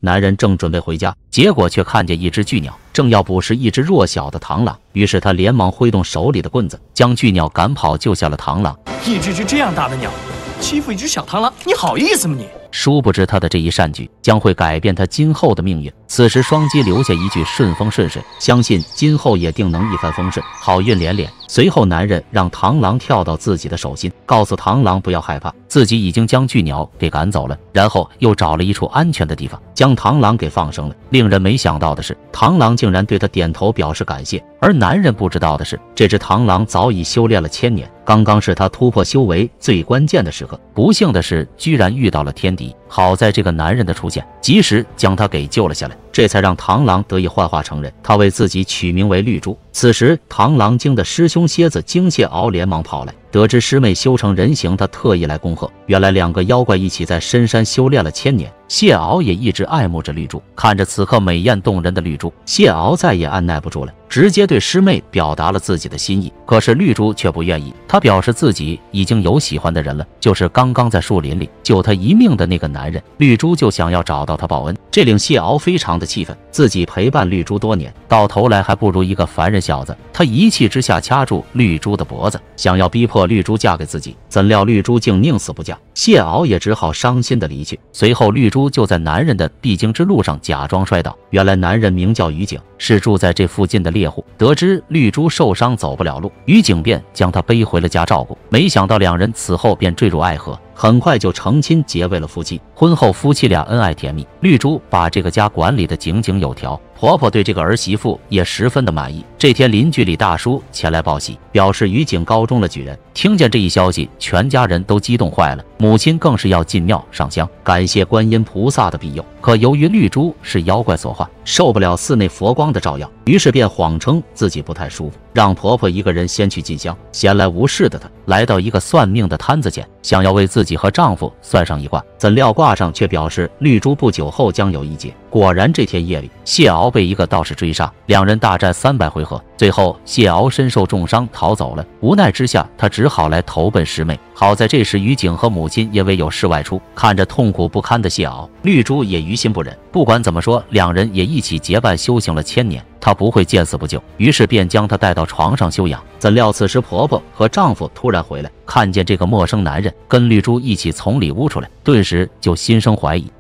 男人正准备回家，结果却看见一只巨鸟正要捕食一只弱小的螳螂，于是他连忙挥动手里的棍子，将巨鸟赶跑，救下了螳螂。一只这样大的鸟，欺负一只小螳螂，你好意思吗你？殊不知他的这一善举将会改变他今后的命运。此时双击留下一句顺风顺水，相信今后也定能一帆风顺，好运连连。随后男人让螳螂跳到自己的手心，告诉螳螂不要害怕，自己已经将巨鸟给赶走了，然后又找了一处安全的地方将螳螂给放生了。令人没想到的是，螳螂竟然对他点头表示感谢，而男人不知道的是，这只螳螂早已修炼了1000年，刚刚是他突破修为最关键的时刻。不幸的是，居然遇到了天敌，好在这个男人的出现及时将他给救了下来，这才让螳螂得以幻化成人。他为自己取名为绿珠。此时螳螂精的师兄蝎子精蟹鳌连忙跑来，得知师妹修成人形，他特意来恭贺。原来2个妖怪一起在深山修炼了1000年，蟹鳌也一直爱慕着绿珠。看着此刻美艳动人的绿珠，蟹鳌再也按耐不住了，直接对师妹表达了自己的心意。可是绿珠却不愿意，她表示自己已经有喜欢的人了，就是刚刚在树林里救她一命的那个男人。绿珠就想要找到他报恩，这令蟹鳌非常的气愤，自己陪伴绿珠多年，到头来还不如一个凡人小子。他一气之下掐住绿珠的脖子，想要逼迫绿珠嫁给自己，怎料绿珠竟宁死不嫁，蟹鳌也只好伤心的离去。随后绿珠就在男人的必经之路上假装摔倒，原来男人名叫于景，是住在这附近的猎户。得知绿珠受伤走不了路，于景便将她背回了家照顾。没想到2人此后便坠入爱河，很快就成亲结为了夫妻。婚后夫妻俩恩爱甜蜜，绿珠把这个家管理得井井有条，婆婆对这个儿媳妇也十分的满意。这天邻居李大叔前来报喜，表示于景高中了举人。听见这一消息，全家人都激动坏了，母亲更是要进庙上香，感谢观音菩萨的庇佑。可由于绿珠是妖怪所化，受不了寺内佛光的照耀，于是便谎称自己不太舒服，让婆婆一个人先去进香。闲来无事的她来到一个算命的摊子前，想要为自己和丈夫算上一卦，怎料卦上却表示绿珠不久后将有一劫。果然这天夜里，蟹鳌被一个道士追杀，2人大战300回合，最后蟹鳌身受重伤逃走了。无奈之下，他只好来投奔师妹。好在这时于景和母亲因为有事外出，看着痛苦不堪的蟹鳌，绿珠也于心不忍。不管怎么说，2人也一起结伴修行了1000年，他不会见死不救，于是便将他带到床上休养。怎料此时婆婆和丈夫突然回来，看见这个陌生男人跟绿珠一起从里屋出来，顿时就心生怀疑。